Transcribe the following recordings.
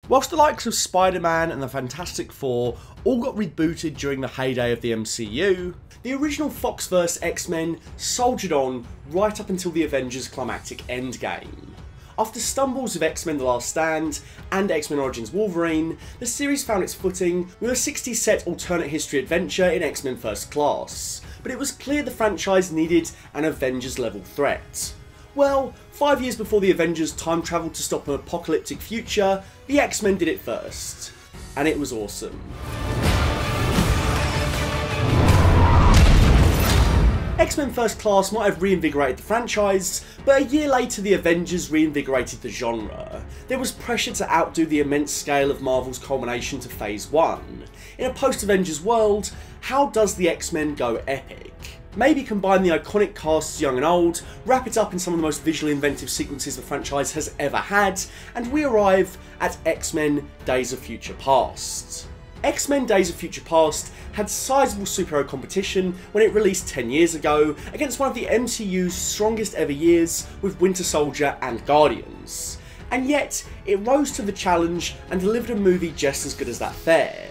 Whilst the likes of Spider-Man and the Fantastic Four all got rebooted during the heyday of the MCU, the original Foxverse X-Men soldiered on right up until the Avengers' climactic endgame. After stumbles of X-Men The Last Stand and X-Men Origins Wolverine, the series found its footing with a 60-set alternate history adventure in X-Men First Class, but it was clear the franchise needed an Avengers-level threat. Well, 5 years before the Avengers time travelled to stop an apocalyptic future, the X-Men did it first. And it was awesome. X-Men First Class might have reinvigorated the franchise, but a year later the Avengers reinvigorated the genre. There was pressure to outdo the immense scale of Marvel's culmination to Phase 1. In a post-Avengers world, how does the X-Men go epic? Maybe combine the iconic casts young and old, wrap it up in some of the most visually inventive sequences the franchise has ever had, and we arrive at X-Men Days of Future Past. X-Men Days of Future Past had sizable superhero competition when it released 10 years ago against one of the MCU's strongest ever years with Winter Soldier and Guardians. And yet, it rose to the challenge and delivered a movie just as good as that fare.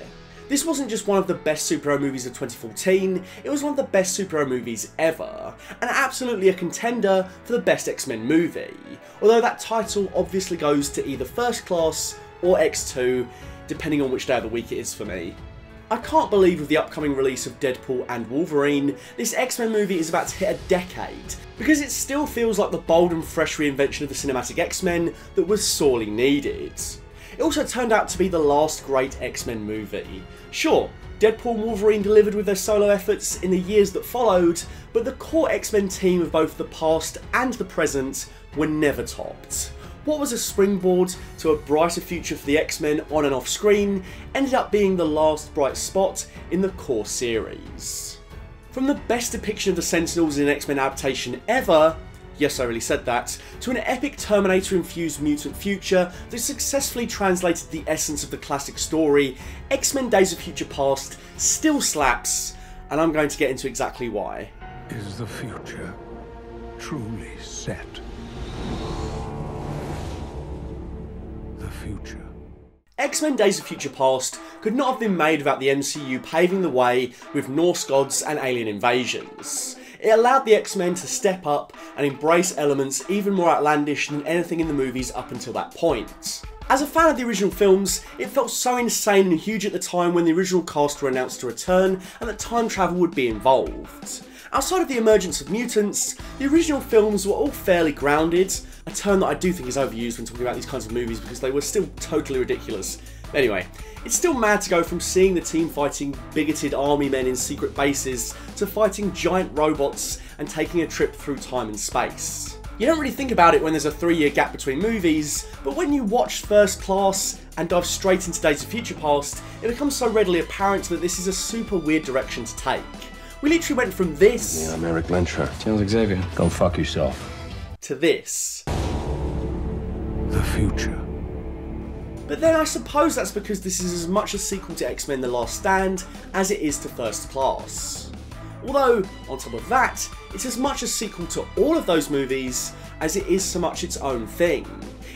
This wasn't just one of the best superhero movies of 2014, it was one of the best superhero movies ever, and absolutely a contender for the best X-Men movie, although that title obviously goes to either First Class or X2, depending on which day of the week it is for me. I can't believe with the upcoming release of Deadpool and Wolverine, this X-Men movie is about to hit a decade, because it still feels like the bold and fresh reinvention of the cinematic X-Men that was sorely needed. It also turned out to be the last great X-Men movie. Sure, Deadpool and Wolverine delivered with their solo efforts in the years that followed, but the core X-Men team of both the past and the present were never topped. What was a springboard to a brighter future for the X-Men on and off screen ended up being the last bright spot in the core series. From the best depiction of the Sentinels in an X-Men adaptation ever, yes I really said that, to an epic Terminator-infused mutant future that successfully translated the essence of the classic story, X-Men Days of Future Past still slaps, and I'm going to get into exactly why. Is the future truly set? The future. X-Men Days of Future Past could not have been made without the MCU paving the way with Norse gods and alien invasions. It allowed the X-Men to step up and embrace elements even more outlandish than anything in the movies up until that point. As a fan of the original films, it felt so insane and huge at the time when the original cast were announced to return and that time travel would be involved. Outside of the emergence of mutants, the original films were all fairly grounded, a term that I do think is overused when talking about these kinds of movies because they were still totally ridiculous. Anyway, it's still mad to go from seeing the team fighting bigoted army men in secret bases to fighting giant robots and taking a trip through time and space. You don't really think about it when there's a 3-year gap between movies, but when you watch First Class and dive straight into Days of Future Past, it becomes so readily apparent that this is a super weird direction to take. We literally went from this... Yeah, I'm Eric Lensher. Charles Xavier. Go fuck yourself. ...to this. The future. But then I suppose that's because this is as much a sequel to X-Men The Last Stand as it is to First Class. Although, on top of that, it's as much a sequel to all of those movies as it is so much its own thing.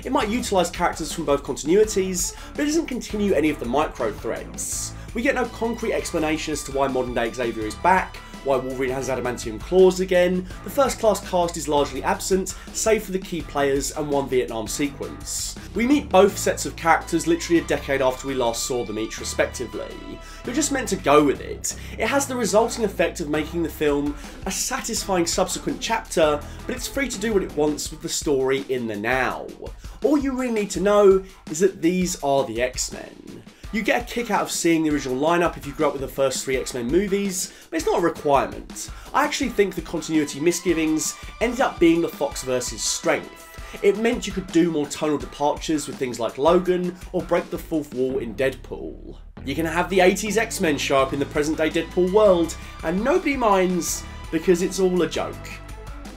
It might utilise characters from both continuities, but it doesn't continue any of the micro-threads. We get no concrete explanation as to why modern day Xavier is back, why Wolverine has adamantium claws again, the First Class cast is largely absent, save for the key players and one Vietnam sequence. We meet both sets of characters literally a decade after we last saw them each respectively. You're just meant to go with it. It has the resulting effect of making the film a satisfying subsequent chapter, but it's free to do what it wants with the story in the now. All you really need to know is that these are the X-Men. You get a kick out of seeing the original lineup if you grew up with the first 3 X-Men movies, but it's not a requirement. I actually think the continuity misgivings ended up being the Foxverse's strength. It meant you could do more tonal departures with things like Logan, or break the fourth wall in Deadpool. You can have the 80s X-Men show up in the present day Deadpool world, and nobody minds because it's all a joke.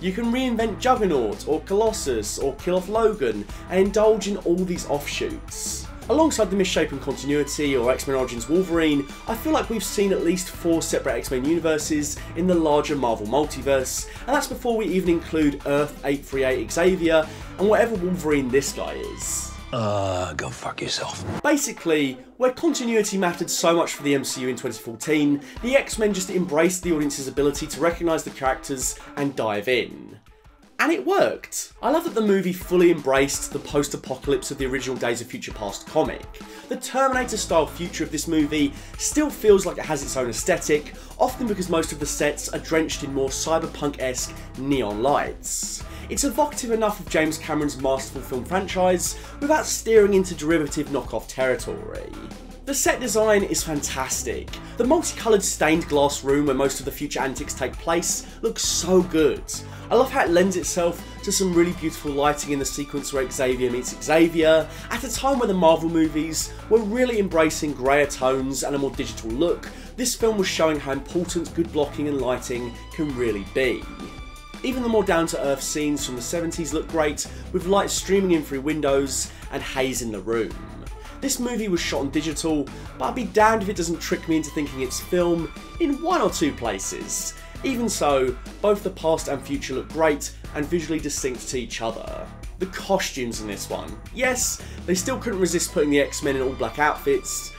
You can reinvent Juggernaut, or Colossus, or kill off Logan, and indulge in all these offshoots. Alongside the misshapen continuity or X-Men Origins Wolverine, I feel like we've seen at least 4 separate X-Men universes in the larger Marvel multiverse, and that's before we even include Earth 838 Xavier and whatever Wolverine this guy is. Go fuck yourself. Basically, where continuity mattered so much for the MCU in 2014, the X-Men just embraced the audience's ability to recognise the characters and dive in. And it worked! I love that the movie fully embraced the post-apocalypse of the original Days of Future Past comic. The Terminator-style future of this movie still feels like it has its own aesthetic, often because most of the sets are drenched in more cyberpunk-esque neon lights. It's evocative enough of James Cameron's masterful film franchise, without steering into derivative knockoff territory. The set design is fantastic. The multicoloured stained glass room where most of the future antics take place looks so good. I love how it lends itself to some really beautiful lighting in the sequence where Xavier meets Xavier, at a time where the Marvel movies were really embracing greyer tones and a more digital look. This film was showing how important good blocking and lighting can really be. Even the more down-to-earth scenes from the 70s look great, with light streaming in through windows and haze in the room. This movie was shot on digital, but I'd be damned if it doesn't trick me into thinking it's film in one or two places. Even so, both the past and future look great and visually distinct to each other. The costumes in this one, yes, they still couldn't resist putting the X-Men in all black outfits,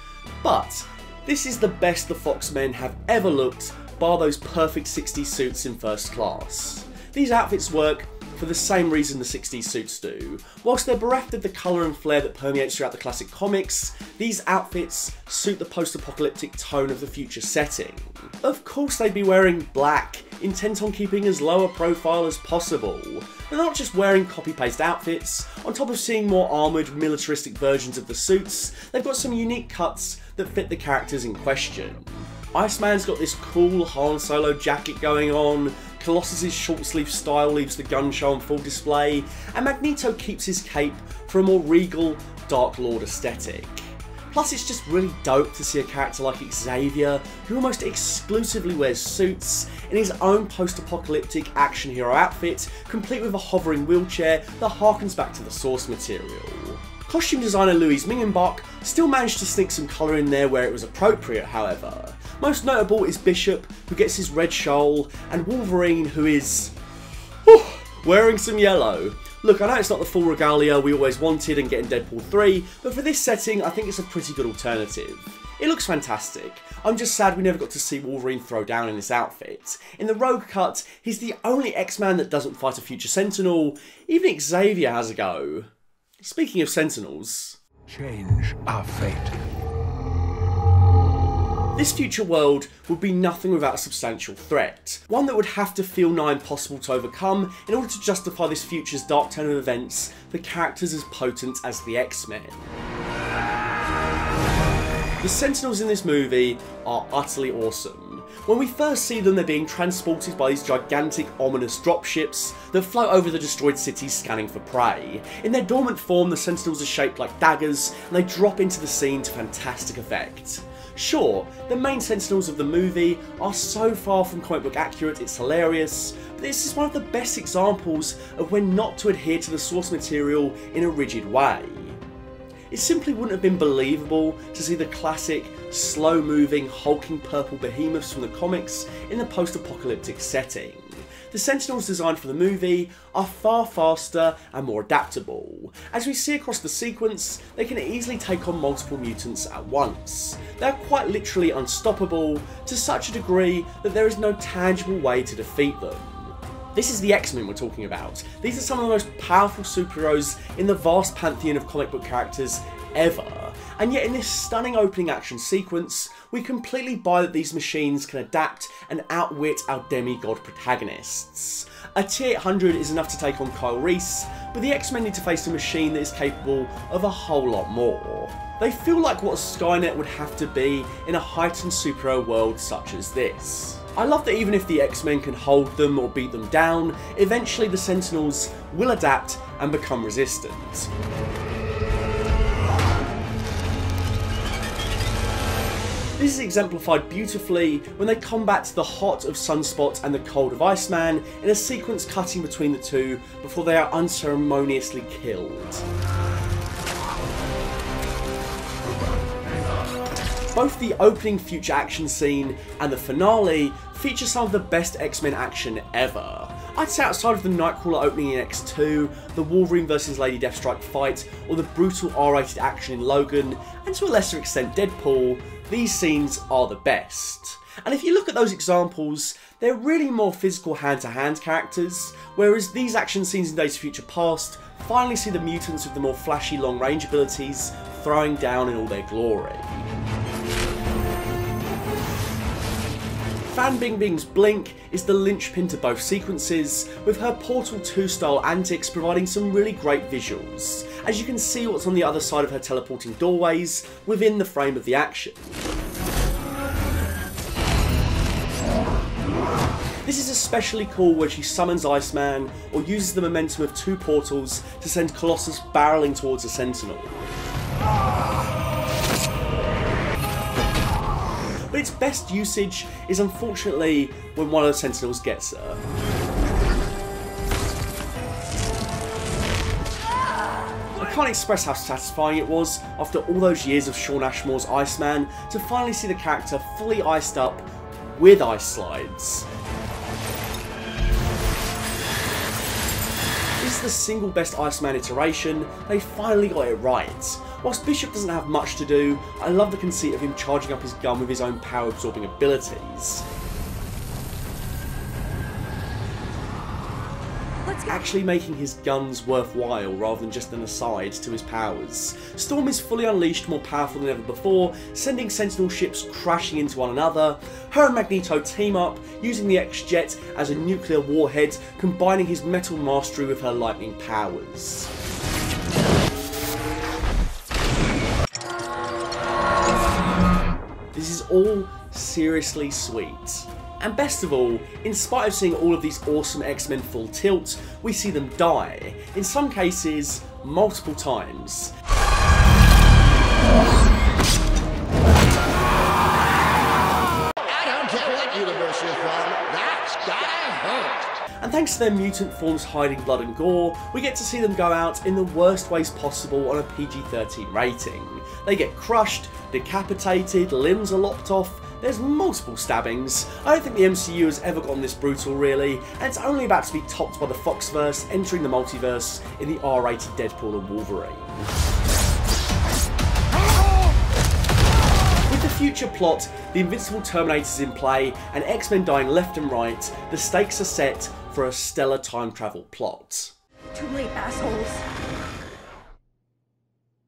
but this is the best the Fox men have ever looked, bar those perfect 60s suits in First Class. These outfits work for the same reason the 60s suits do. Whilst they're bereft of the colour and flair that permeates throughout the classic comics, these outfits suit the post-apocalyptic tone of the future setting. Of course they'd be wearing black, intent on keeping as low a profile as possible. They're not just wearing copy-paste outfits. On top of seeing more armoured, militaristic versions of the suits, they've got some unique cuts that fit the characters in question. Iceman's got this cool Han Solo jacket going on, Colossus' short-sleeve style leaves the gun show on full display, and Magneto keeps his cape for a more regal, Dark Lord aesthetic. Plus it's just really dope to see a character like Xavier, who almost exclusively wears suits, in his own post-apocalyptic action hero outfit, complete with a hovering wheelchair that harkens back to the source material. Costume designer Louise Mingenbach still managed to sneak some colour in there where it was appropriate, however. Most notable is Bishop, who gets his red shawl, and Wolverine, who is wearing some yellow. Look, I know it's not the full regalia we always wanted and get in Deadpool 3, but for this setting I think it's a pretty good alternative. It looks fantastic. I'm just sad we never got to see Wolverine throw down in this outfit. In the Rogue cut, he's the only X-Man that doesn't fight a future Sentinel. Even Xavier has a go. Speaking of Sentinels, Change our fate. this future world would be nothing without a substantial threat. One that would have to feel nigh impossible to overcome in order to justify this future's dark turn of events for characters as potent as the X-Men. The Sentinels in this movie are utterly awesome. When we first see them, they're being transported by these gigantic, ominous dropships that float over the destroyed cities scanning for prey. In their dormant form, the Sentinels are shaped like daggers, and they drop into the scene to fantastic effect. Sure, the main Sentinels of the movie are so far from comic book accurate it's hilarious, but this is one of the best examples of when not to adhere to the source material in a rigid way. It simply wouldn't have been believable to see the classic, slow-moving, hulking purple behemoths from the comics in the post-apocalyptic setting. The Sentinels designed for the movie are far faster and more adaptable. As we see across the sequence, they can easily take on multiple mutants at once. They are quite literally unstoppable, to such a degree that there is no tangible way to defeat them. This is the X-Men we're talking about. These are some of the most powerful superheroes in the vast pantheon of comic book characters ever. And yet in this stunning opening action sequence, we completely buy that these machines can adapt and outwit our demigod protagonists. A T-800 is enough to take on Kyle Reese, but the X-Men need to face a machine that is capable of a whole lot more. They feel like what Skynet would have to be in a heightened superhero world such as this. I love that even if the X-Men can hold them or beat them down, eventually the Sentinels will adapt and become resistant. This is exemplified beautifully when they combat the hot of Sunspot and the cold of Iceman in a sequence cutting between the two before they are unceremoniously killed. Both the opening future action scene and the finale feature some of the best X-Men action ever. I'd say outside of the Nightcrawler opening in X2, the Wolverine vs Lady Deathstrike fight, or the brutal R-rated action in Logan, and to a lesser extent Deadpool, these scenes are the best. And if you look at those examples, they're really more physical hand-to-hand characters, whereas these action scenes in Days of Future Past finally see the mutants with the more flashy long-range abilities throwing down in all their glory. Fan Bingbing's Blink is the linchpin to both sequences, with her Portal 2 style antics providing some really great visuals, as you can see what's on the other side of her teleporting doorways within the frame of the action. This is especially cool when she summons Iceman or uses the momentum of 2 portals to send Colossus barreling towards a Sentinel. But its best usage is unfortunately when one of the Sentinels gets her. I can't express how satisfying it was after all those years of Shawn Ashmore's Iceman to finally see the character fully iced up with ice slides. This is the single best Iceman iteration, they finally got it right. Whilst Bishop doesn't have much to do, I love the conceit of him charging up his gun with his own power absorbing abilities. Actually making his guns worthwhile rather than just an aside to his powers. Storm is fully unleashed, more powerful than ever before, sending Sentinel ships crashing into one another. Her and Magneto team up, using the X-Jet as a nuclear warhead, combining his metal mastery with her lightning powers. This is all seriously sweet. And best of all, in spite of seeing all of these awesome X-Men full tilt, we see them die, in some cases, multiple times. I don't care what universe you're from, that guy hurt. And thanks to their mutant forms hiding blood and gore, we get to see them go out in the worst ways possible on a PG-13 rating. They get crushed, decapitated, limbs are lopped off, there's multiple stabbings. I don't think the MCU has ever gotten this brutal really, and it's only about to be topped by the Foxverse entering the multiverse in the R-rated Deadpool and Wolverine. With the future plot, the Invincible Terminators in play, and X-Men dying left and right, the stakes are set for a stellar time travel plot. Too late, assholes.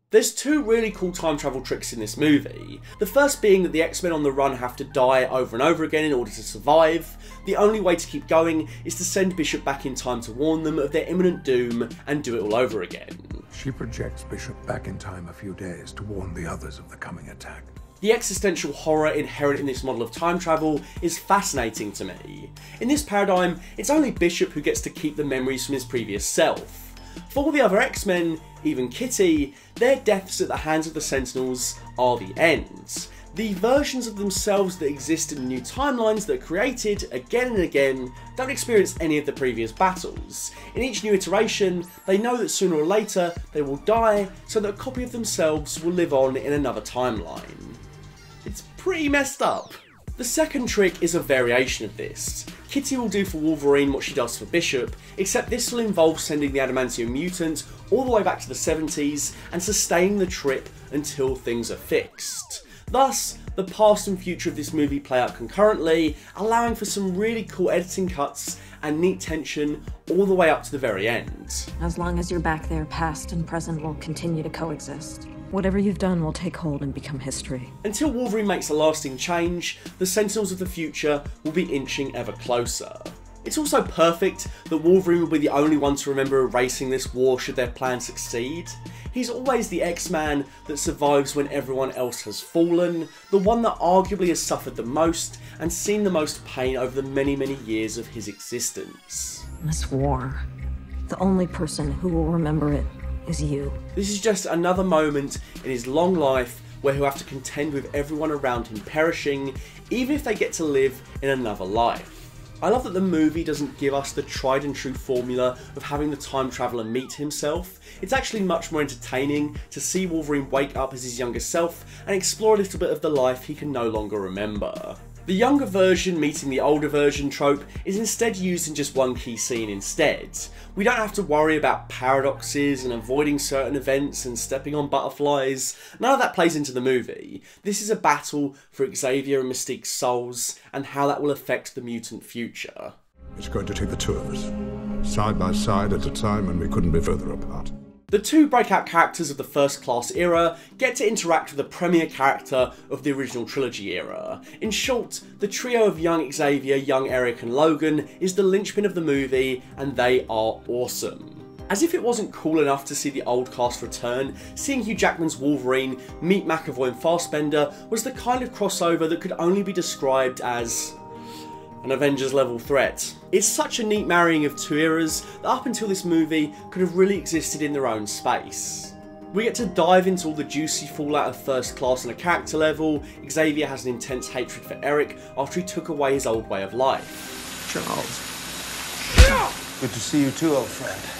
There's 2 really cool time travel tricks in this movie. The first being that the X-Men on the run have to die over and over again in order to survive. The only way to keep going is to send Bishop back in time to warn them of their imminent doom and do it all over again. She projects Bishop back in time a few days to warn the others of the coming attack. The existential horror inherent in this model of time travel is fascinating to me. In this paradigm, it's only Bishop who gets to keep the memories from his previous self. For all the other X-Men, even Kitty, their deaths at the hands of the Sentinels are the end. The versions of themselves that exist in the new timelines that are created again and again don't experience any of the previous battles. In each new iteration, they know that sooner or later they will die, so that a copy of themselves will live on in another timeline. It's pretty messed up. The second trick is a variation of this. Kitty will do for Wolverine what she does for Bishop, except this will involve sending the Adamantium mutant all the way back to the 70s and sustaining the trip until things are fixed. Thus, the past and future of this movie play out concurrently, allowing for some really cool editing cuts and neat tension all the way up to the very end. As long as you're back there, past and present will continue to coexist. Whatever you've done will take hold and become history. Until Wolverine makes a lasting change, the Sentinels of the future will be inching ever closer. It's also perfect that Wolverine will be the only one to remember erasing this war should their plan succeed. He's always the X-Man that survives when everyone else has fallen, the one that arguably has suffered the most and seen the most pain over the many years of his existence. This war, the only person who will remember it is you. This is just another moment in his long life where he'll have to contend with everyone around him perishing, even if they get to live in another life. I love that the movie doesn't give us the tried and true formula of having the time traveller meet himself. It's actually much more entertaining to see Wolverine wake up as his younger self and explore a little bit of the life he can no longer remember. The younger version meeting the older version trope is instead used in just one key scene instead. We don't have to worry about paradoxes and avoiding certain events and stepping on butterflies. None of that plays into the movie. This is a battle for Xavier and Mystique's souls and how that will affect the mutant future. It's going to take the two of us, side by side at a time when we couldn't be further apart. The two breakout characters of the First Class era get to interact with the premier character of the original trilogy era. In short, the trio of young Xavier, young Eric and Logan is the linchpin of the movie, and they are awesome. As if it wasn't cool enough to see the old cast return, seeing Hugh Jackman's Wolverine meet McAvoy and Fassbender was the kind of crossover that could only be described as an Avengers level threat. It's such a neat marrying of two eras that up until this movie could have really existed in their own space. We get to dive into all the juicy fallout of First Class on a character level. Xavier has an intense hatred for Eric after he took away his old way of life. Charles. Good to see you too, old friend.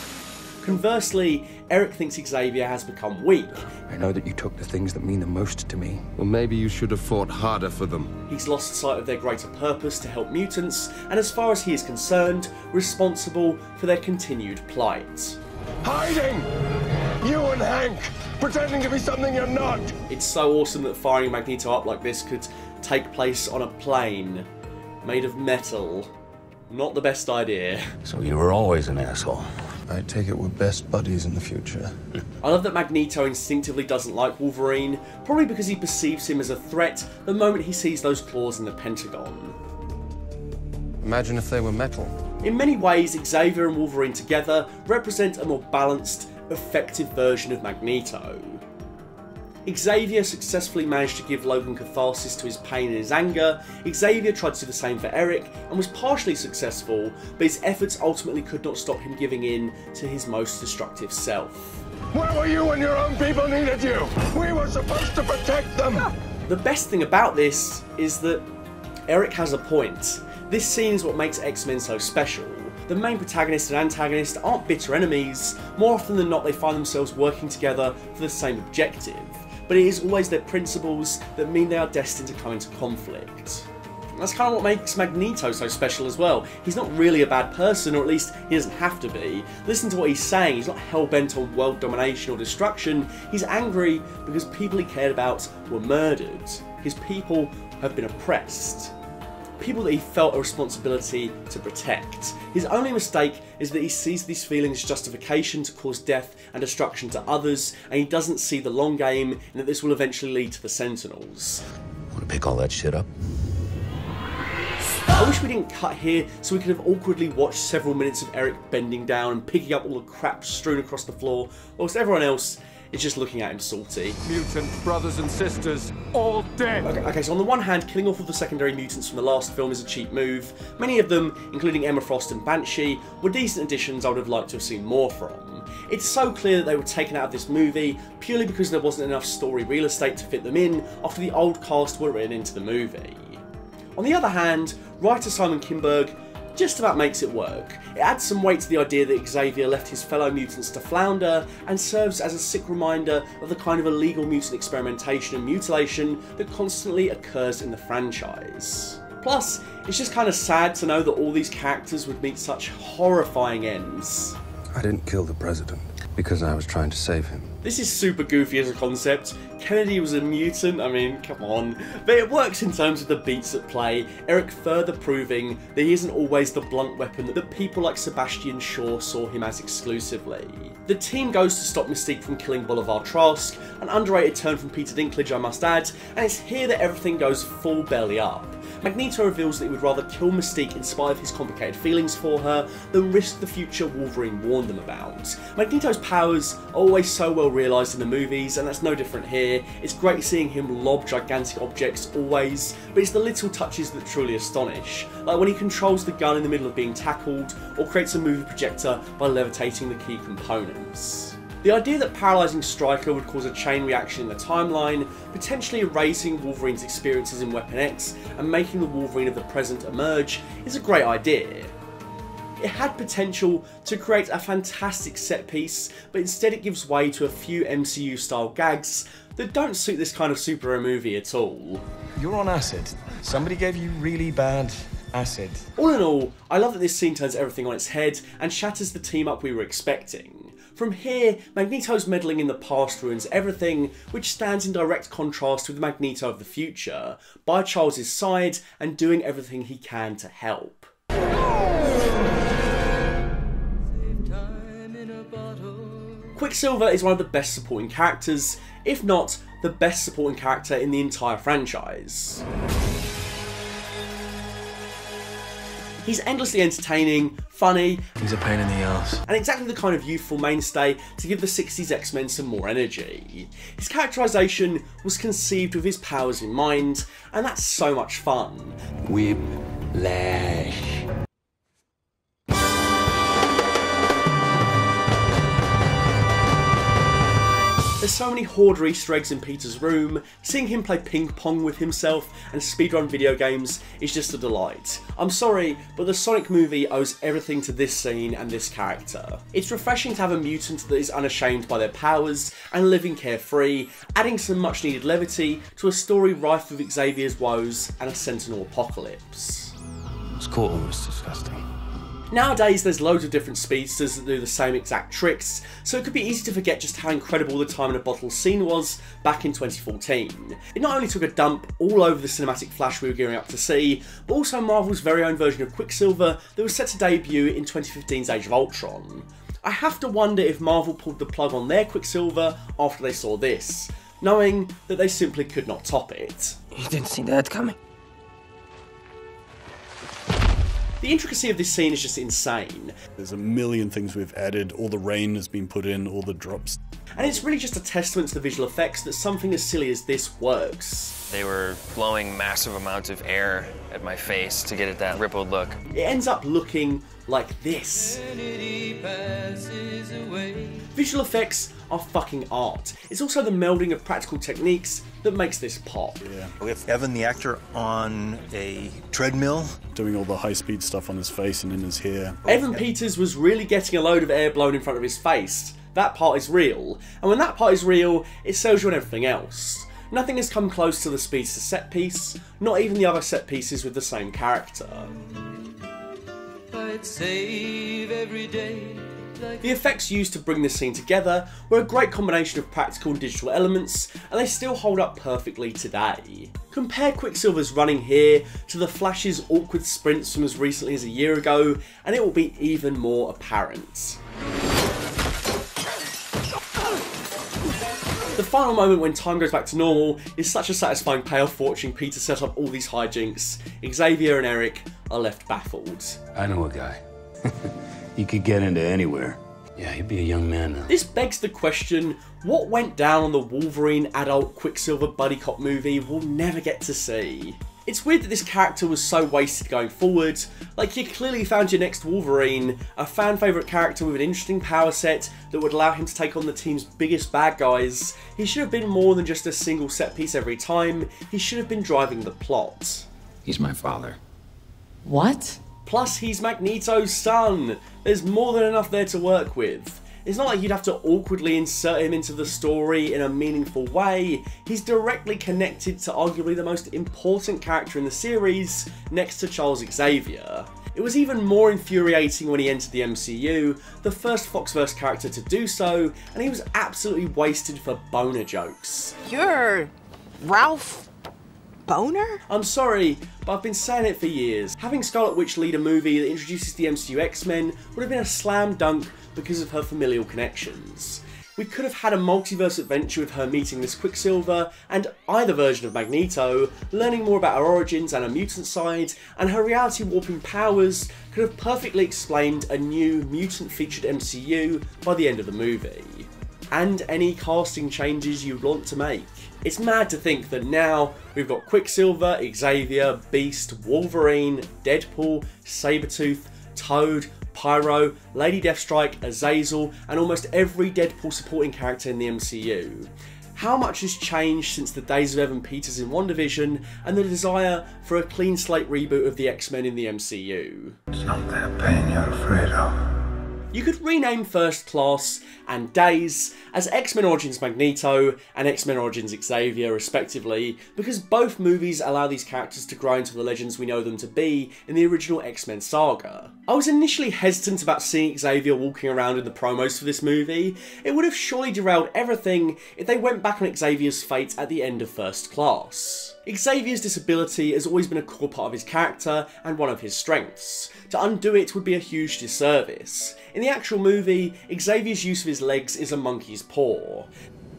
Conversely, Eric thinks Xavier has become weak. I know that you took the things that mean the most to me. Well, maybe you should have fought harder for them. He's lost sight of their greater purpose to help mutants, and as far as he is concerned, responsible for their continued plight. Hiding! You and Hank, pretending to be something you're not! It's so awesome that firing Magneto up like this could take place on a plane made of metal. Not the best idea. So you were always an asshole. I take it we're best buddies in the future. I love that Magneto instinctively doesn't like Wolverine, probably because he perceives him as a threat the moment he sees those claws in the Pentagon. Imagine if they were metal. In many ways, Xavier and Wolverine together represent a more balanced, effective version of Magneto. Xavier successfully managed to give Logan catharsis to his pain and his anger. Xavier tried to do the same for Eric and was partially successful, but his efforts ultimately could not stop him giving in to his most destructive self. Where were you when your own people needed you? We were supposed to protect them! The best thing about this is that Eric has a point. This scene is what makes X-Men so special. The main protagonist and antagonist aren't bitter enemies. More often than not, they find themselves working together for the same objective. But it is always their principles that mean they are destined to come into conflict. That's kind of what makes Magneto so special as well. He's not really a bad person, or at least he doesn't have to be. Listen to what he's saying, he's not hell-bent on world domination or destruction. He's angry because people he cared about were murdered. His people have been oppressed. People that he felt a responsibility to protect. His only mistake is that he sees these feelings as justification to cause death and destruction to others, and he doesn't see the long game and that this will eventually lead to the Sentinels. Want to pick all that shit up? I wish we didn't cut here so we could have awkwardly watched several minutes of Eric bending down and picking up all the crap strewn across the floor, whilst everyone else is just looking at him salty. Mutant brothers and sisters, all dead! Okay, so on the one hand, killing off all the secondary mutants from the last film is a cheap move. Many of them, including Emma Frost and Banshee, were decent additions I would have liked to have seen more from. It's so clear that they were taken out of this movie purely because there wasn't enough story real estate to fit them in after the old cast were written into the movie. On the other hand, writer Simon Kinberg just about makes it work. It adds some weight to the idea that Xavier left his fellow mutants to flounder and serves as a sick reminder of the kind of illegal mutant experimentation and mutilation that constantly occurs in the franchise. Plus, it's just kind of sad to know that all these characters would meet such horrifying ends. I didn't kill the president because I was trying to save him. This is super goofy as a concept. Kennedy was a mutant, I mean, come on. But it works in terms of the beats at play, Eric further proving that he isn't always the blunt weapon that people like Sebastian Shaw saw him as exclusively. The team goes to stop Mystique from killing Bolivar Trask, an underrated turn from Peter Dinklage I must add, and it's here that everything goes full belly up. Magneto reveals that he would rather kill Mystique in spite of his complicated feelings for her than risk the future Wolverine warned them about. Magneto's powers are always so well realised in the movies, and that's no different here. It's great seeing him lob gigantic objects always, but it's the little touches that truly astonish, like when he controls the gun in the middle of being tackled, or creates a movie projector by levitating the key components. The idea that paralysing Stryker would cause a chain reaction in the timeline, potentially erasing Wolverine's experiences in Weapon X and making the Wolverine of the present emerge, is a great idea. It had potential to create a fantastic set piece, but instead it gives way to a few MCU style gags that don't suit this kind of superhero movie at all. You're on acid. Somebody gave you really bad acid. All in all, I love that this scene turns everything on its head and shatters the team up we were expecting. From here, Magneto's meddling in the past ruins everything, which stands in direct contrast with the Magneto of the future, by Charles' side and doing everything he can to help. Quicksilver is one of the best supporting characters, if not the best supporting character in the entire franchise. He's endlessly entertaining, funny, He's a pain in the ass. and exactly the kind of youthful mainstay to give the 60s X-Men some more energy. His characterisation was conceived with his powers in mind, and that's so much fun. Whiplash. There's so many Horde Easter eggs in Peter's room, seeing him play ping pong with himself and speedrun video games is just a delight. I'm sorry, but the Sonic movie owes everything to this scene and this character. It's refreshing to have a mutant that is unashamed by their powers and living carefree, adding some much needed levity to a story rife with Xavier's woes and a Sentinel apocalypse. Squirtle was disgusting. Nowadays there's loads of different speedsters that do the same exact tricks, so it could be easy to forget just how incredible the time in a bottle scene was back in 2014. It not only took a dump all over the cinematic flash we were gearing up to see, but also Marvel's very own version of Quicksilver that was set to debut in 2015's Age of Ultron. I have to wonder if Marvel pulled the plug on their Quicksilver after they saw this, knowing that they simply could not top it. You didn't see that coming. The intricacy of this scene is just insane. There's a million things we've added, all the rain has been put in, all the drops. And it's really just a testament to the visual effects that something as silly as this works. They were blowing massive amounts of air at my face to get it that rippled look. It ends up looking like this. Visual effects are fucking art. It's also the melding of practical techniques that makes this pop. Yeah. With Evan the actor on a treadmill, doing all the high-speed stuff on his face and in his hair. Evan Peters was really getting a load of air blown in front of his face. That part is real. And when that part is real, it sells you on everything else. Nothing has come close to the Speedster set piece, not even the other set pieces with the same character. The effects used to bring this scene together were a great combination of practical and digital elements, and they still hold up perfectly today. Compare Quicksilver's running here to the Flash's awkward sprints from as recently as a year ago, and it will be even more apparent. The final moment when time goes back to normal is such a satisfying payoff watching Peter set up all these hijinks. Xavier and Eric are left baffled. I know a guy. He could get into anywhere. Yeah, he'd be a young man now. This begs the question, what went down on the Wolverine adult Quicksilver buddy cop movie we'll never get to see. It's weird that this character was so wasted going forward. Like, you clearly found your next Wolverine, a fan favourite character with an interesting power set that would allow him to take on the team's biggest bad guys. He should have been more than just a single set piece every time, he should have been driving the plot. He's my father. What? Plus, he's Magneto's son. There's more than enough there to work with. It's not like you'd have to awkwardly insert him into the story in a meaningful way. He's directly connected to arguably the most important character in the series, next to Charles Xavier. It was even more infuriating when he entered the MCU, the first Foxverse character to do so, and he was absolutely wasted for boner jokes. You're Ralph Boner? I'm sorry, but I've been saying it for years. Having Scarlet Witch lead a movie that introduces the MCU X-Men would have been a slam dunk because of her familial connections. We could have had a multiverse adventure with her meeting this Quicksilver and either version of Magneto, learning more about her origins and her mutant side, and her reality warping powers could have perfectly explained a new mutant-featured MCU by the end of the movie. And any casting changes you'd want to make. It's mad to think that now we've got Quicksilver, Xavier, Beast, Wolverine, Deadpool, Sabretooth, Toad, Pyro, Lady Deathstrike, Azazel, and almost every Deadpool supporting character in the MCU. how much has changed since the days of Evan Peters in WandaVision and the desire for a clean slate reboot of the X-Men in the MCU. It's not that pain you're afraid of. You could rename First Class and Days as X-Men Origins Magneto and X-Men Origins Xavier respectively, because both movies allow these characters to grow into the legends we know them to be in the original X-Men saga. I was initially hesitant about seeing Xavier walking around in the promos for this movie. It would have surely derailed everything if they went back on Xavier's fate at the end of First Class. Xavier's disability has always been a core part of his character and one of his strengths. To undo it would be a huge disservice. In the actual movie, Xavier's use of his legs is a monkey's paw.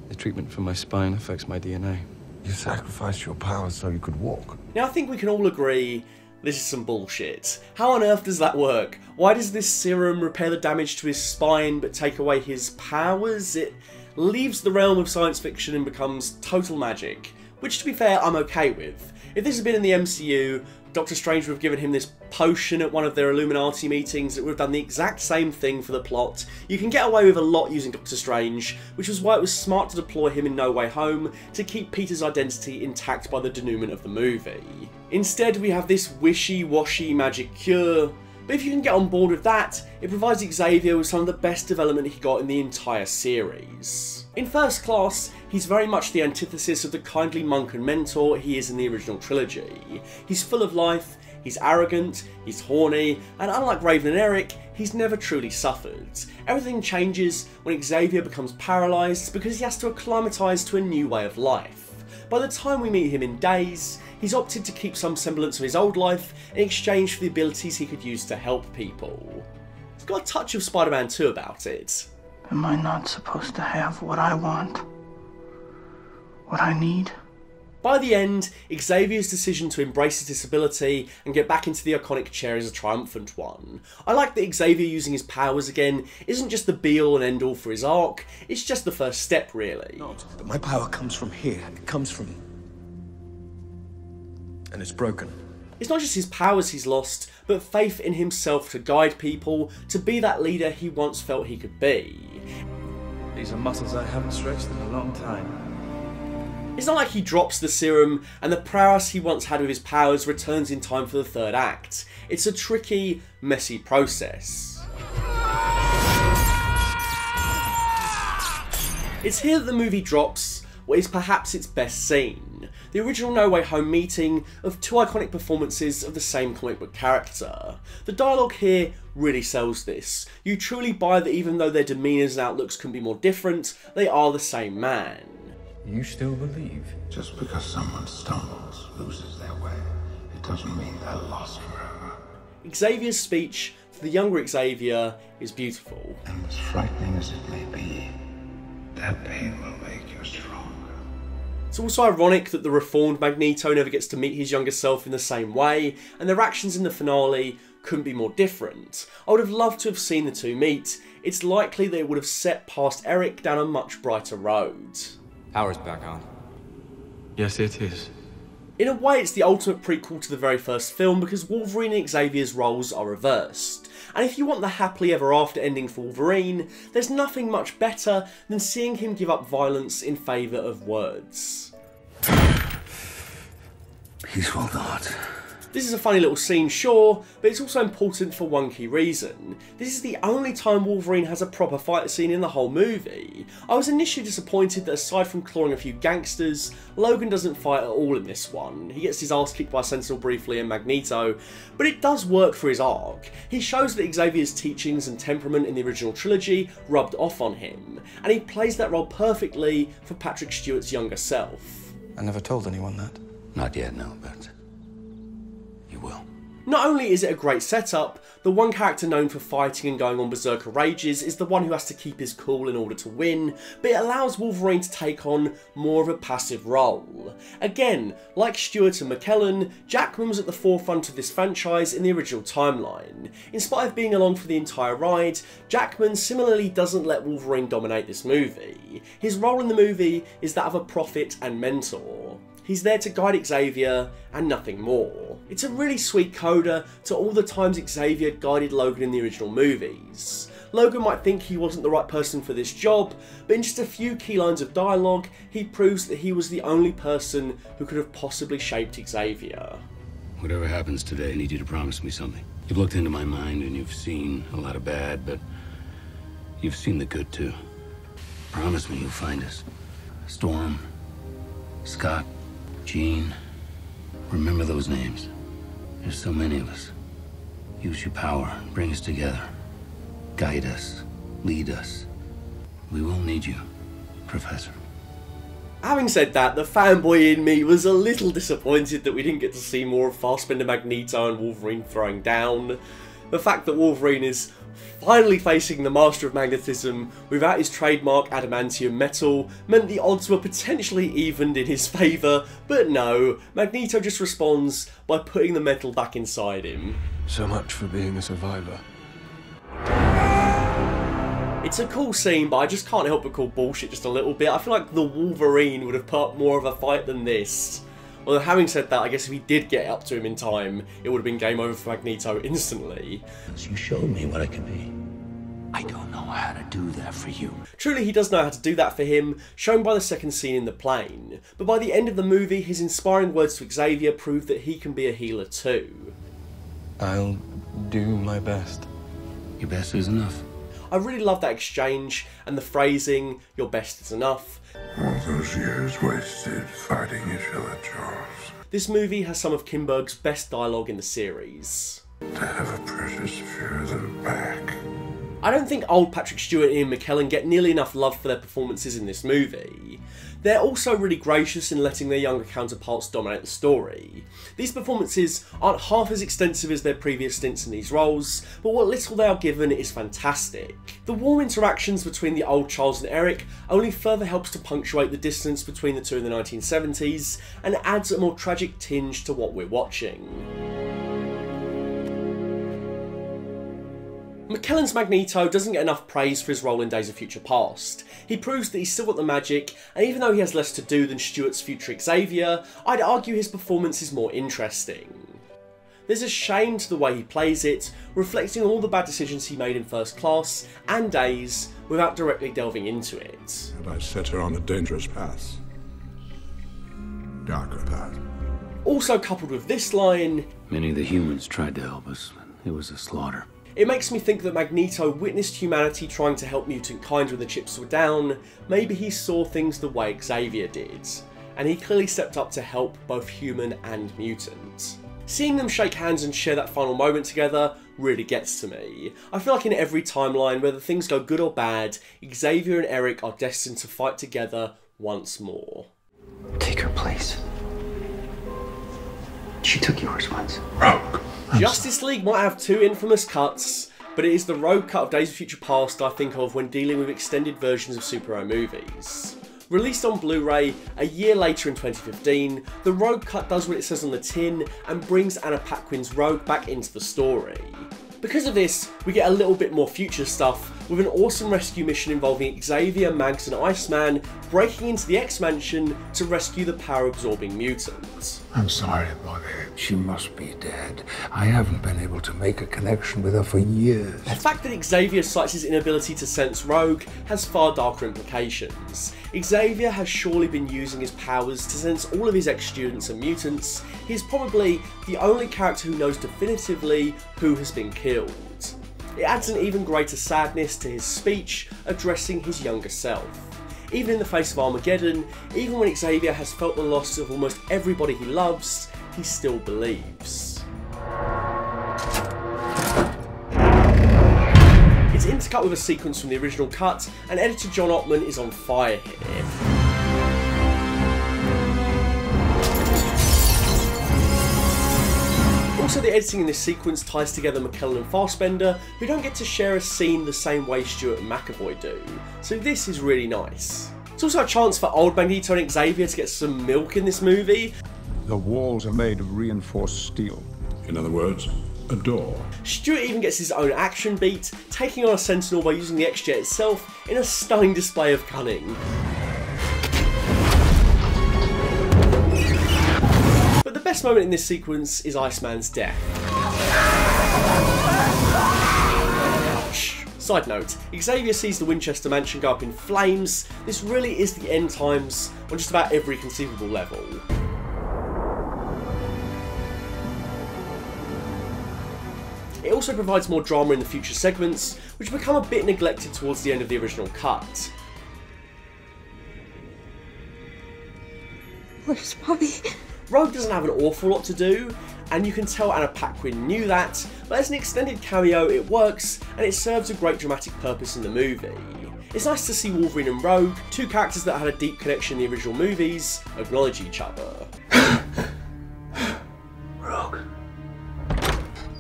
The treatment for my spine affects my DNA. You sacrificed your powers so you could walk. Now I think we can all agree this is some bullshit. How on earth does that work? Why does this serum repair the damage to his spine but take away his powers? It leaves the realm of science fiction and becomes total magic. Which, to be fair, I'm okay with. If this had been in the MCU, Doctor Strange would have given him this potion at one of their Illuminati meetings that would have done the exact same thing for the plot. You can get away with a lot using Doctor Strange, which was why it was smart to deploy him in No Way Home to keep Peter's identity intact by the denouement of the movie. Instead, we have this wishy-washy magic cure, but if you can get on board with that, it provides Xavier with some of the best development he got in the entire series. In First Class, he's very much the antithesis of the kindly monk and mentor he is in the original trilogy. He's full of life, he's arrogant, he's horny, and unlike Raven and Eric, he's never truly suffered. Everything changes when Xavier becomes paralysed because he has to acclimatise to a new way of life. By the time we meet him in Days, he's opted to keep some semblance of his old life in exchange for the abilities he could use to help people. It's got a touch of Spider-Man 2 about it. Am I not supposed to have what I want? What I need? By the end, Xavier's decision to embrace his disability and get back into the iconic chair is a triumphant one. I like that Xavier using his powers again isn't just the be-all and end-all for his arc, it's just the first step really. But my power comes from here. It comes from... and it's broken. It's not just his powers he's lost, but faith in himself to guide people, to be that leader he once felt he could be. These are muscles I haven't stretched in a long time. It's not like he drops the serum and the prowess he once had with his powers returns in time for the third act. It's a tricky, messy process. It's here that the movie drops what is perhaps its best scene. The original No Way Home meeting of two iconic performances of the same comic book character. The dialogue here really sells this. You truly buy that even though their demeanours and outlooks can be more different, they are the same man. You still believe? Just because someone stumbles, loses their way, it doesn't mean they're lost forever. Xavier's speech to the younger Xavier is beautiful. And as frightening as it may be, that pain will make you stronger. It's also ironic that the reformed Magneto never gets to meet his younger self in the same way, and their actions in the finale couldn't be more different. I would have loved to have seen the two meet. It's likely they would have set past Eric down a much brighter road. Power's back on. Yes, it is. In a way, it's the ultimate prequel to the very first film because Wolverine and Xavier's roles are reversed. And if you want the happily ever after ending for Wolverine, there's nothing much better than seeing him give up violence in favour of words. Peaceful thought. This is a funny little scene, sure, but it's also important for one key reason. This is the only time Wolverine has a proper fight scene in the whole movie. I was initially disappointed that aside from clawing a few gangsters, Logan doesn't fight at all in this one. He gets his ass kicked by Sentinel briefly and Magneto, but it does work for his arc. He shows that Xavier's teachings and temperament in the original trilogy rubbed off on him, and he plays that role perfectly for Patrick Stewart's younger self. I never told anyone that. Not yet, no, but you will. Not only is it a great setup, the one character known for fighting and going on berserker rages is the one who has to keep his cool in order to win, but it allows Wolverine to take on more of a passive role. Again, like Stewart and McKellen, Jackman was at the forefront of this franchise in the original timeline. In spite of being along for the entire ride, Jackman similarly doesn't let Wolverine dominate this movie. His role in the movie is that of a prophet and mentor. He's there to guide Xavier and nothing more. It's a really sweet coda to all the times Xavier guided Logan in the original movies. Logan might think he wasn't the right person for this job, but in just a few key lines of dialogue, he proves that he was the only person who could have possibly shaped Xavier. Whatever happens today, I need you to promise me something. You've looked into my mind and you've seen a lot of bad, but you've seen the good too. Promise me you'll find us. Storm, Scott, Jean. Remember those names. There's so many of us. Use your power, bring us together. Guide us, lead us. We will need you, Professor. Having said that, the fanboy in me was a little disappointed that we didn't get to see more of Fassbender, Magneto and Wolverine throwing down. The fact that Wolverine is finally facing the Master of Magnetism without his trademark adamantium metal meant the odds were potentially evened in his favour, but no, Magneto just responds by putting the metal back inside him. So much for being a survivor. It's a cool scene, but I just can't help but call bullshit just a little bit. I feel like the Wolverine would have put up more of a fight than this. Although having said that, I guess if he did get up to him in time, it would have been game over for Magneto instantly. You showed me what I could be. I don't know how to do that for you. Truly, he does know how to do that for him, shown by the second scene in the plane. But by the end of the movie, his inspiring words to Xavier prove that he can be a healer too. I'll do my best. Your best is enough. I really love that exchange and the phrasing, your best is enough. All those years wasted fighting your villagers. This movie has some of Kinberg's best dialogue in the series. To have a precious few of them back. I don't think old Patrick Stewart and Ian McKellen get nearly enough love for their performances in this movie. They're also really gracious in letting their younger counterparts dominate the story. These performances aren't half as extensive as their previous stints in these roles, but what little they are given is fantastic. The warm interactions between the old Charles and Eric only further helps to punctuate the distance between the two in the 1970s, and adds a more tragic tinge to what we're watching. McKellen's Magneto doesn't get enough praise for his role in Days of Future Past. He proves that he's still got the magic, and even though he has less to do than Stewart's future Xavier, I'd argue his performance is more interesting. There's a shame to the way he plays it, reflecting all the bad decisions he made in First Class and Days without directly delving into it. And I set her on a dangerous path. Darker path. Also coupled with this line, many of the humans tried to help us, but it was a slaughter. It makes me think that Magneto witnessed humanity trying to help mutant kind when the chips were down. Maybe he saw things the way Xavier did, and he clearly stepped up to help both human and mutant. Seeing them shake hands and share that final moment together really gets to me. I feel like in every timeline, whether things go good or bad, Xavier and Eric are destined to fight together once more. Take her place. She took yours once. Rogue. Justice League might have two infamous cuts, but it is the Rogue cut of Days of Future Past I think of when dealing with extended versions of superhero movies. Released on Blu-ray a year later in 2015, the Rogue cut does what it says on the tin and brings Anna Paquin's Rogue back into the story. Because of this, we get a little bit more future stuff, with an awesome rescue mission involving Xavier, Mags and Iceman breaking into the X-Mansion to rescue the power-absorbing mutant. I'm sorry, Bobby. She must be dead. I haven't been able to make a connection with her for years. The fact that Xavier cites his inability to sense Rogue has far darker implications. Xavier has surely been using his powers to sense all of his ex-students and mutants. He's probably the only character who knows definitively who has been killed. It adds an even greater sadness to his speech addressing his younger self. Even in the face of Armageddon, even when Xavier has felt the loss of almost everybody he loves, he still believes. It's intercut with a sequence from the original cut, and editor John Ottman is on fire here. Also, the editing in this sequence ties together McKellen and Fassbender, who don't get to share a scene the same way Stewart and McAvoy do, so this is really nice. It's also a chance for old Magneto and Xavier to get some milk in this movie. The walls are made of reinforced steel. In other words, a door. Stewart even gets his own action beat, taking on a Sentinel by using the X-Jet itself in a stunning display of cunning. But the best moment in this sequence is Iceman's death. Shh, Side note, Xavier sees the Winchester mansion go up in flames. This really is the end times on just about every conceivable level. It also provides more drama in the future segments, which become a bit neglected towards the end of the original cut. Where's Bobby? Rogue doesn't have an awful lot to do, and you can tell Anna Paquin knew that, but as an extended cameo it works, and it serves a great dramatic purpose in the movie. It's nice to see Wolverine and Rogue, two characters that had a deep connection in the original movies, acknowledge each other. Rogue.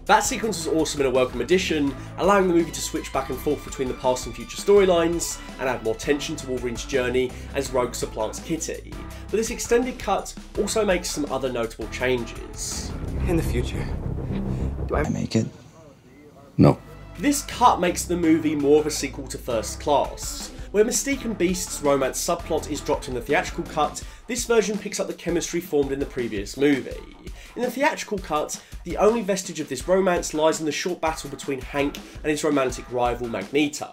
That sequence was awesome and a welcome addition, allowing the movie to switch back and forth between the past and future storylines, and add more tension to Wolverine's journey as Rogue supplants Kitty. But this extended cut also makes some other notable changes. In the future, do I make it? No. This cut makes the movie more of a sequel to First Class. Where Mystique and Beast's romance subplot is dropped in the theatrical cut, this version picks up the chemistry formed in the previous movie. In the theatrical cut, the only vestige of this romance lies in the short battle between Hank and his romantic rival Magneto.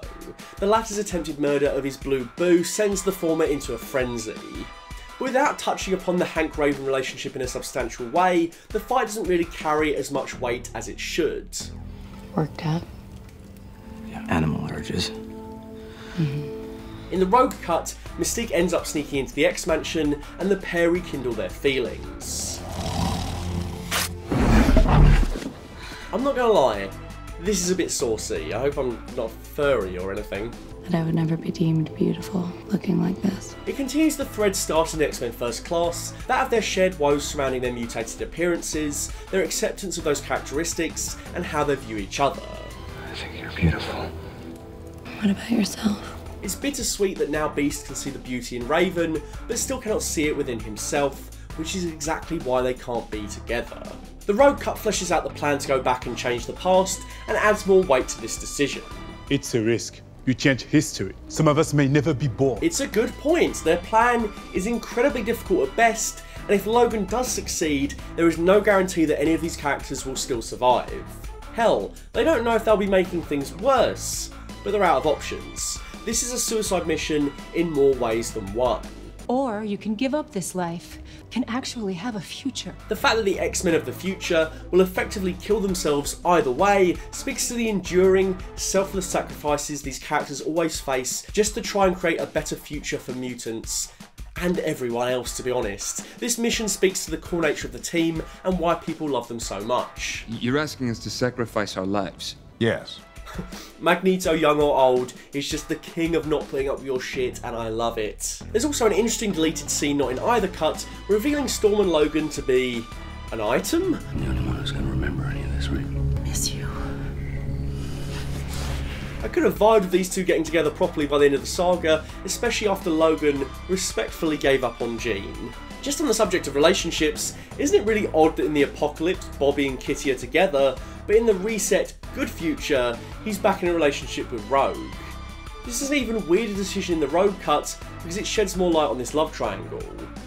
The latter's attempted murder of his blue boo sends the former into a frenzy. But without touching upon the Hank-Raven relationship in a substantial way, the fight doesn't really carry as much weight as it should. Worked out. Yeah, animal urges. In the Rogue cut, Mystique ends up sneaking into the X-Mansion, and the pair rekindle their feelings. I'm not gonna lie, this is a bit saucy. I hope I'm not furry or anything. That I would never be deemed beautiful looking like this. It continues the thread started in X-Men First Class, that of their shared woes surrounding their mutated appearances, their acceptance of those characteristics, and how they view each other. I think you're beautiful. What about yourself? It's bittersweet that now Beast can see the beauty in Raven, but still cannot see it within himself, which is exactly why they can't be together. The Rogue cut fleshes out the plan to go back and change the past, and adds more weight to this decision. It's a risk. You change history. Some of us may never be born. It's a good point. Their plan is incredibly difficult at best, and if Logan does succeed, there is no guarantee that any of these characters will still survive. Hell, they don't know if they'll be making things worse, but they're out of options. This is a suicide mission in more ways than one. Or you can give up this life, can actually have a future. The fact that the X-Men of the future will effectively kill themselves either way speaks to the enduring, selfless sacrifices these characters always face just to try and create a better future for mutants, and everyone else, to be honest. This mission speaks to the core nature of the team and why people love them so much. You're asking us to sacrifice our lives? Yes. Magneto, young or old, is just the king of not putting up with your shit, and I love it. There's also an interesting deleted scene not in either cut, revealing Storm and Logan to be an item? I'm the only one who's gonna remember any of this, right? Miss you. I could have vibed with these two getting together properly by the end of the saga, especially after Logan respectfully gave up on Jean. Just on the subject of relationships, isn't it really odd that in the Apocalypse, Bobby and Kitty are together, but in the Reset, Good Future, he's back in a relationship with Rogue? This is an even weirder decision in the Rogue cut, because it sheds more light on this love triangle.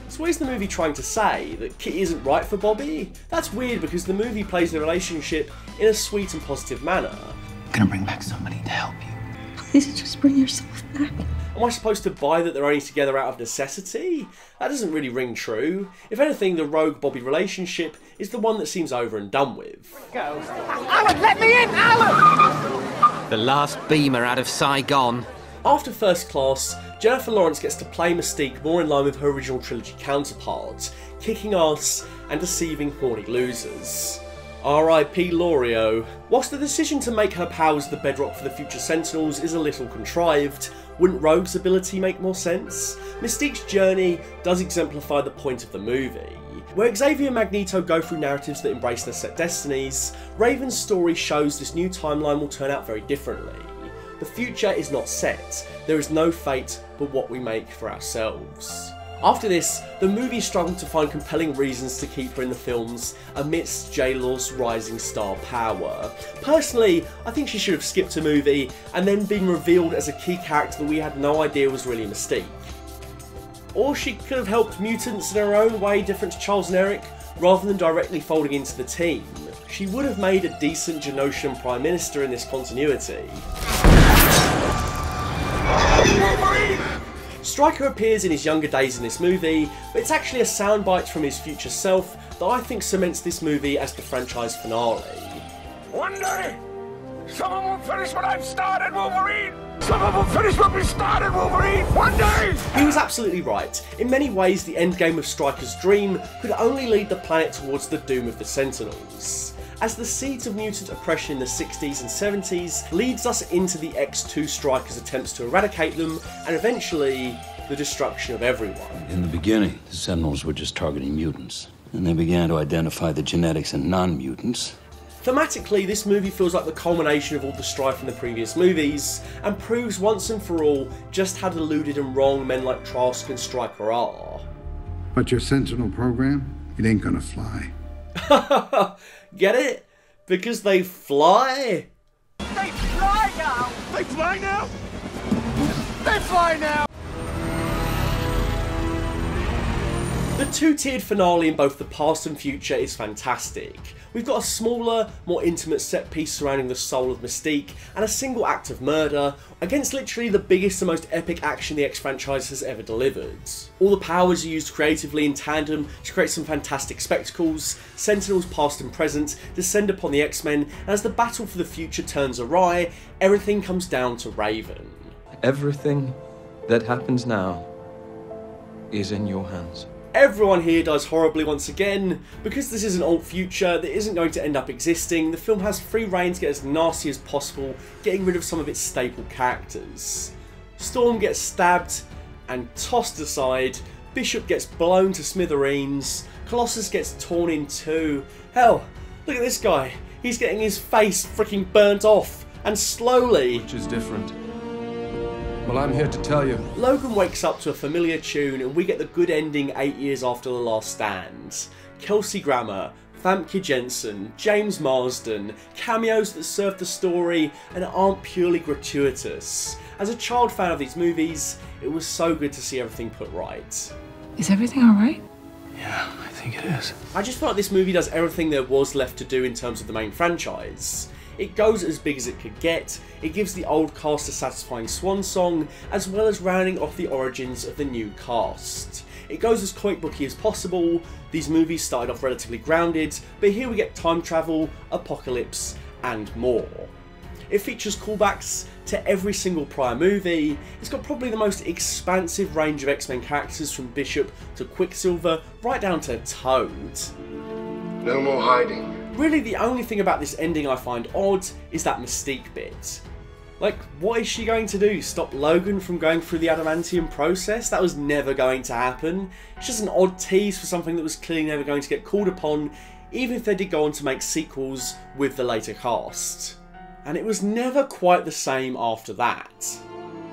So what is the movie trying to say? That Kitty isn't right for Bobby? That's weird because the movie plays the relationship in a sweet and positive manner. I'm gonna bring back somebody to help you. Please just bring yourself back. Am I supposed to buy that they're only together out of necessity? That doesn't really ring true. If anything, the Rogue-Bobby relationship is the one that seems over and done with. Alan, let me in, Alan! The last beamer out of Saigon. After First Class, Jennifer Lawrence gets to play Mystique more in line with her original trilogy counterpart, kicking ass and deceiving horny losers. R.I.P. Lorio. Whilst the decision to make her powers the bedrock for the future Sentinels is a little contrived, wouldn't Rogue's ability make more sense? Mystique's journey does exemplify the point of the movie. Where Xavier and Magneto go through narratives that embrace their set destinies, Raven's story shows this new timeline will turn out very differently. The future is not set, there is no fate but what we make for ourselves. After this, the movie struggled to find compelling reasons to keep her in the films amidst J-Law's rising star power. Personally, I think she should have skipped a movie and then been revealed as a key character that we had no idea was really Mystique. Or she could have helped mutants in her own way different to Charles and Eric, rather than directly folding into the team. She would have made a decent Genosian Prime Minister in this continuity. Wolverine! Stryker appears in his younger days in this movie, but it's actually a soundbite from his future self that I think cements this movie as the franchise finale. One day, someone will finish what I've started, Wolverine! Someone will finish what we started, Wolverine! One day! He was absolutely right. In many ways, the endgame of Stryker's dream could only lead the planet towards the doom of the Sentinels, as the seeds of mutant oppression in the 60s and 70s leads us into the X2 Stryker's attempts to eradicate them, and eventually, the destruction of everyone. In the beginning, the Sentinels were just targeting mutants, and they began to identify the genetics in non-mutants. Thematically, this movie feels like the culmination of all the strife in the previous movies, and proves once and for all just how deluded and wrong men like Trask and Stryker are. But your Sentinel program, it ain't gonna fly. Get it? Because they fly? They fly now! They fly now? They fly now! The two-tiered finale in both the past and future is fantastic. We've got a smaller, more intimate set piece surrounding the soul of Mystique, and a single act of murder, against literally the biggest and most epic action the X franchise has ever delivered. All the powers are used creatively in tandem to create some fantastic spectacles. Sentinels past and present descend upon the X-Men, and as the battle for the future turns awry, everything comes down to Raven. Everything that happens now is in your hands. Everyone here dies horribly once again. Because this is an alt future that isn't going to end up existing, the film has free rein to get as nasty as possible, getting rid of some of its staple characters. Storm gets stabbed and tossed aside, Bishop gets blown to smithereens, Colossus gets torn in two. Hell, look at this guy, he's getting his face freaking burnt off, and slowly. Which is different. Well, I'm here to tell you. Logan wakes up to a familiar tune and we get the good ending 8 years after The Last Stand. Kelsey Grammer, Famke Jensen, James Marsden, cameos that serve the story and aren't purely gratuitous. As a child fan of these movies, it was so good to see everything put right. Is everything alright? Yeah, I think it is. I just felt like this movie does everything there was left to do in terms of the main franchise. It goes as big as it could get, it gives the old cast a satisfying swan song, as well as rounding off the origins of the new cast. It goes as comic booky as possible. These movies started off relatively grounded, but here we get time travel, apocalypse, and more. It features callbacks to every single prior movie. It's got probably the most expansive range of X-Men characters, from Bishop to Quicksilver, right down to Toad. No more hiding. Really, the only thing about this ending I find odd is that Mystique bit. Like, what is she going to do? Stop Logan from going through the adamantium process? That was never going to happen. It's just an odd tease for something that was clearly never going to get called upon, even if they did go on to make sequels with the later cast. And it was never quite the same after that.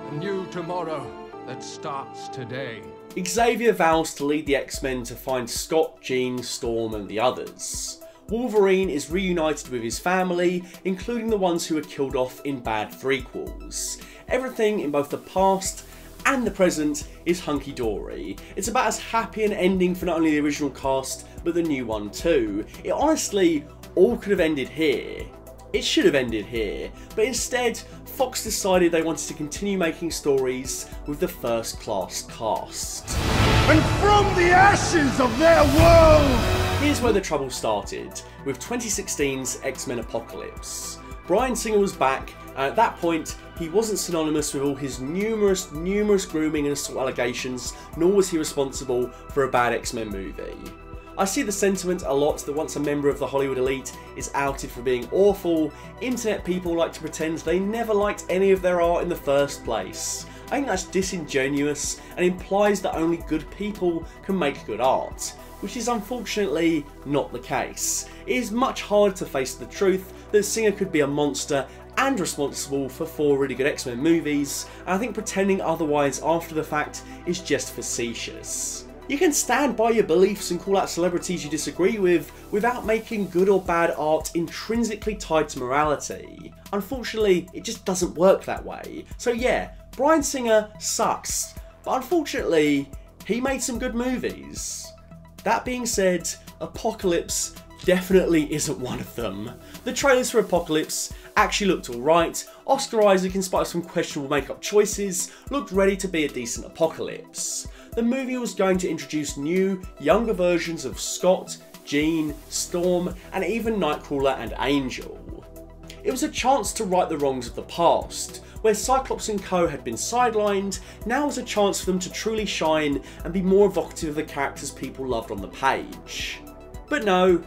A new tomorrow that starts today. Xavier vows to lead the X-Men to find Scott, Jean, Storm and the others. Wolverine is reunited with his family, including the ones who were killed off in bad threequels. Everything in both the past and the present is hunky-dory. It's about as happy an ending for not only the original cast, but the new one too. It honestly all could have ended here. It should have ended here, but instead, Fox decided they wanted to continue making stories with the First Class cast. And from the ashes of their world! Here's where the trouble started, with 2016's X-Men Apocalypse. Bryan Singer was back, and at that point, he wasn't synonymous with all his numerous grooming and assault allegations, nor was he responsible for a bad X-Men movie. I see the sentiment a lot that once a member of the Hollywood elite is outed for being awful, internet people like to pretend they never liked any of their art in the first place. I think that's disingenuous and implies that only good people can make good art, which is unfortunately not the case. It is much harder to face the truth that Singer could be a monster and responsible for 4 really good X-Men movies, and I think pretending otherwise after the fact is just facetious. You can stand by your beliefs and call out celebrities you disagree with without making good or bad art intrinsically tied to morality. Unfortunately, it just doesn't work that way. So yeah, Bryan Singer sucks, but unfortunately, he made some good movies. That being said, Apocalypse definitely isn't one of them. The trailers for Apocalypse actually looked alright. Oscar Isaac, in spite of some questionable makeup choices, looked ready to be a decent Apocalypse. The movie was going to introduce new, younger versions of Scott, Jean, Storm, and even Nightcrawler and Angel. It was a chance to right the wrongs of the past. Where Cyclops and co had been sidelined, now was a chance for them to truly shine and be more evocative of the characters people loved on the page. But no.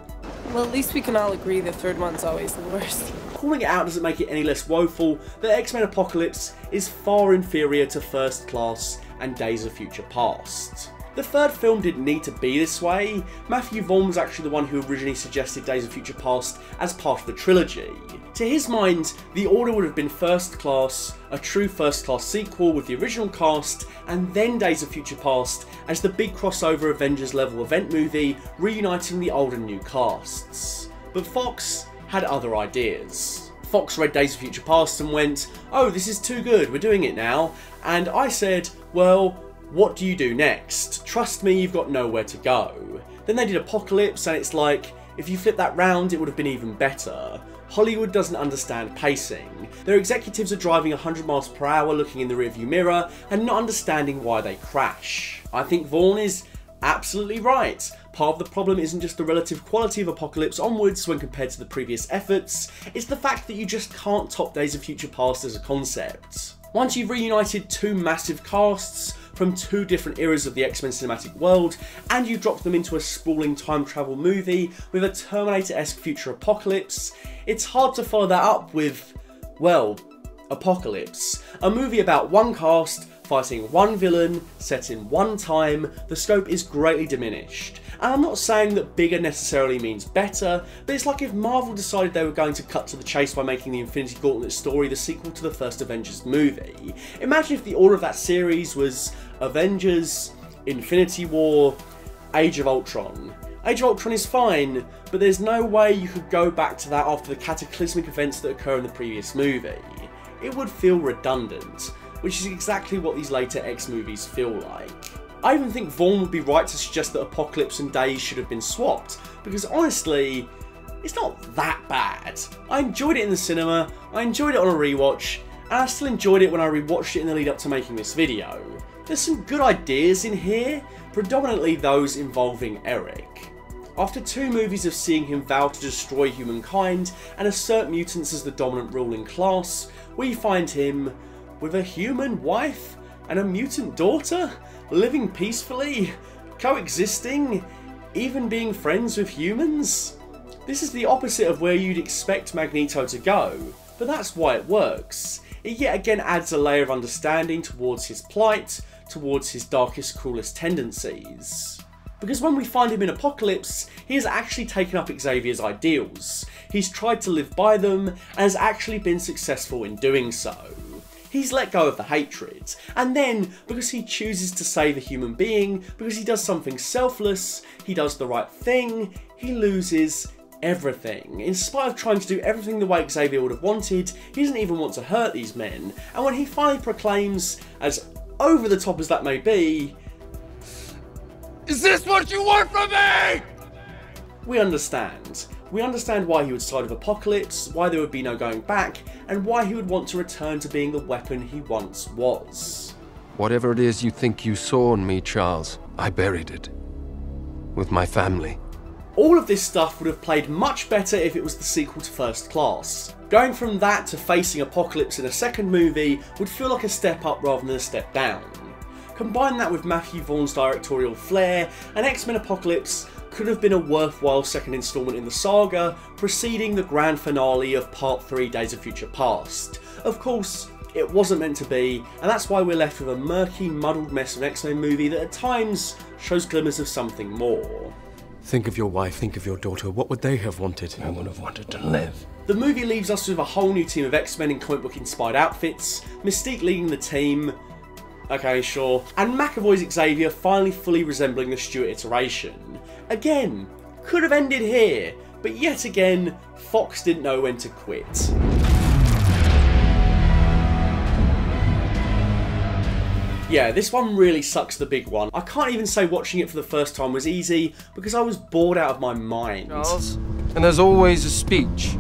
Well, at least we can all agree the third one's always the worst. Calling it out doesn't make it any less woeful that X-Men Apocalypse is far inferior to First Class and Days of Future Past. The third film didn't need to be this way. Matthew Vaughn was actually the one who originally suggested Days of Future Past as part of the trilogy. To his mind, the order would have been First Class, a true First Class sequel with the original cast, and then Days of Future Past as the big crossover Avengers level event movie reuniting the old and new casts. But Fox had other ideas. Fox read Days of Future Past and went, "Oh, this is too good, we're doing it now." And I said, well, what do you do next? Trust me, you've got nowhere to go. Then they did Apocalypse, and it's like, if you flip that round, it would have been even better. Hollywood doesn't understand pacing. Their executives are driving 100 miles per hour looking in the rearview mirror and not understanding why they crash. I think Vaughn is absolutely right. Part of the problem isn't just the relative quality of Apocalypse onwards when compared to the previous efforts, it's the fact that you just can't top Days of Future Past as a concept. Once you've reunited two massive casts from two different eras of the X-Men cinematic world, and you drop them into a sprawling time travel movie with a Terminator-esque future apocalypse, it's hard to follow that up with, well, Apocalypse. A movie about one cast, fighting one villain, set in one time. The scope is greatly diminished. And I'm not saying that bigger necessarily means better, but it's like if Marvel decided they were going to cut to the chase by making the Infinity Gauntlet story the sequel to the first Avengers movie. Imagine if the order of that series was Avengers, Infinity War, Age of Ultron. Age of Ultron is fine, but there's no way you could go back to that after the cataclysmic events that occur in the previous movie. It would feel redundant, which is exactly what these later X movies feel like. I even think Vaughn would be right to suggest that Apocalypse and Days should have been swapped, because honestly, it's not that bad. I enjoyed it in the cinema, I enjoyed it on a rewatch, and I still enjoyed it when I rewatched it in the lead up to making this video. There's some good ideas in here, predominantly those involving Eric. After two movies of seeing him vow to destroy humankind and assert mutants as the dominant ruling class, we find him with a human wife and a mutant daughter, living peacefully, coexisting, even being friends with humans. This is the opposite of where you'd expect Magneto to go, but that's why it works. It yet again adds a layer of understanding towards his plight, towards his darkest, cruelest tendencies. Because when we find him in Apocalypse, he has actually taken up Xavier's ideals. He's tried to live by them, and has actually been successful in doing so. He's let go of the hatred, and then, because he chooses to save a human being, because he does something selfless, he does the right thing, he loses everything. In spite of trying to do everything the way Xavier would have wanted, he doesn't even want to hurt these men, and when he finally proclaims, as over the top as that may be, "Is this what you want from me?" we understand. We understand why he would side with Apocalypse, why there would be no going back, and why he would want to return to being the weapon he once was. Whatever it is you think you saw in me, Charles, I buried it. With my family. All of this stuff would have played much better if it was the sequel to First Class. Going from that to facing Apocalypse in a second movie would feel like a step up rather than a step down. Combine that with Matthew Vaughn's directorial flair, and X-Men Apocalypse could have been a worthwhile second instalment in the saga, preceding the grand finale of Part 3 Days of Future Past. Of course, it wasn't meant to be, and that's why we're left with a murky, muddled mess of an X-Men movie that at times shows glimmers of something more. Think of your wife, think of your daughter. What would they have wanted? I would have wanted to live. The movie leaves us with a whole new team of X-Men in comic book inspired outfits, Mystique leading the team, okay, sure, and McAvoy's Xavier finally fully resembling the Stewart iteration. Again, could have ended here, but yet again, Fox didn't know when to quit. Yeah, this one really sucks the big one. I can't even say watching it for the first time was easy, because I was bored out of my mind. Charles, and there's always a speech.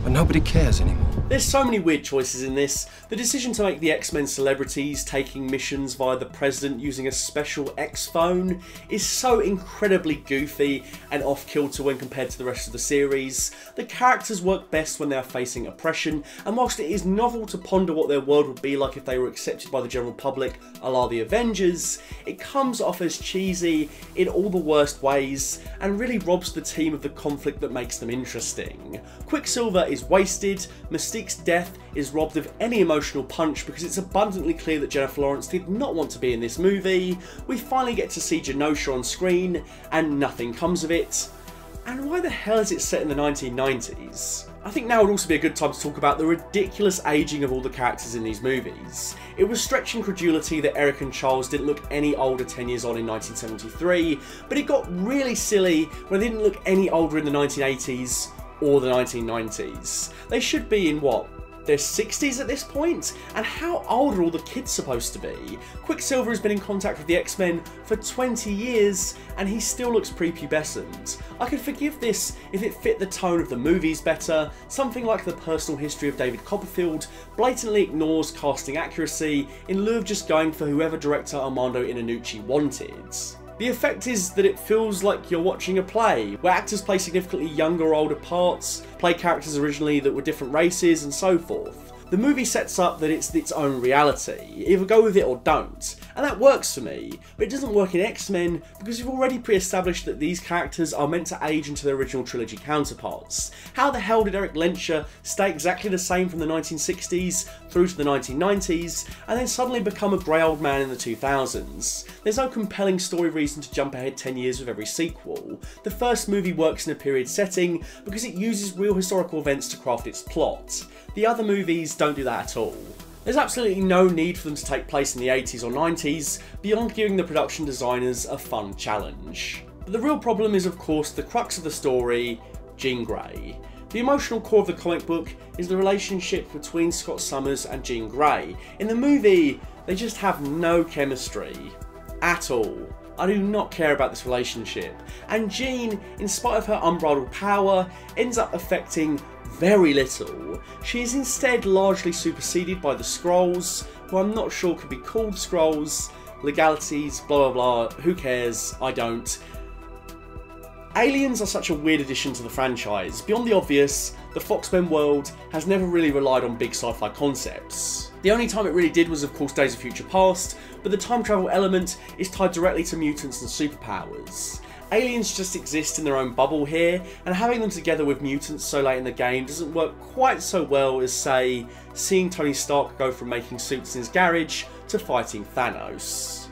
But nobody cares anymore. There's so many weird choices in this. The decision to make the X-Men celebrities taking missions via the President using a special X-phone is so incredibly goofy and off-kilter when compared to the rest of the series. The characters work best when they are facing oppression, and whilst it is novel to ponder what their world would be like if they were accepted by the general public a la the Avengers, it comes off as cheesy in all the worst ways and really robs the team of the conflict that makes them interesting. Quicksilver is wasted, Mystique's death is robbed of any emotional punch because it's abundantly clear that Jennifer Lawrence did not want to be in this movie. We finally get to see Genosha on screen and nothing comes of it. And why the hell is it set in the 1990s? I think now would also be a good time to talk about the ridiculous aging of all the characters in these movies. It was stretching credulity that Eric and Charles didn't look any older 10 years on in 1973, but it got really silly when they didn't look any older in the 1980s or the 1990s. They should be in what? Their 60s at this point? And how old are all the kids supposed to be? Quicksilver has been in contact with the X-Men for 20 years and he still looks prepubescent. I could forgive this if it fit the tone of the movies better. Something like The Personal History of David Copperfield blatantly ignores casting accuracy in lieu of just going for whoever director Armando Iannucci wanted. The effect is that it feels like you're watching a play, where actors play significantly younger or older parts, play characters originally that were different races, and so forth. The movie sets up that it's its own reality, either go with it or don't, and that works for me, but it doesn't work in X-Men because we've already pre-established that these characters are meant to age into their original trilogy counterparts. How the hell did Eric Lehnsherr stay exactly the same from the 1960s through to the 1990s, and then suddenly become a grey old man in the 2000s? There's no compelling story reason to jump ahead 10 years with every sequel. The first movie works in a period setting because it uses real historical events to craft its plot. The other movies don't do that at all. There's absolutely no need for them to take place in the 80s or 90s, beyond giving the production designers a fun challenge. But the real problem is of course the crux of the story, Jean Grey. The emotional core of the comic book is the relationship between Scott Summers and Jean Grey. In the movie, they just have no chemistry. At all. I do not care about this relationship. And Jean, in spite of her unbridled power, ends up affecting very little. She is instead largely superseded by the Skrulls, who I'm not sure could be called Skrulls. Legalities, blah blah blah, who cares? I don't. Aliens are such a weird addition to the franchise. Beyond the obvious, the Fox-Men world has never really relied on big sci-fi concepts. The only time it really did was of course Days of Future Past, but the time travel element is tied directly to mutants and superpowers. Aliens just exist in their own bubble here, and having them together with mutants so late in the game doesn't work quite so well as, say, seeing Tony Stark go from making suits in his garage to fighting Thanos.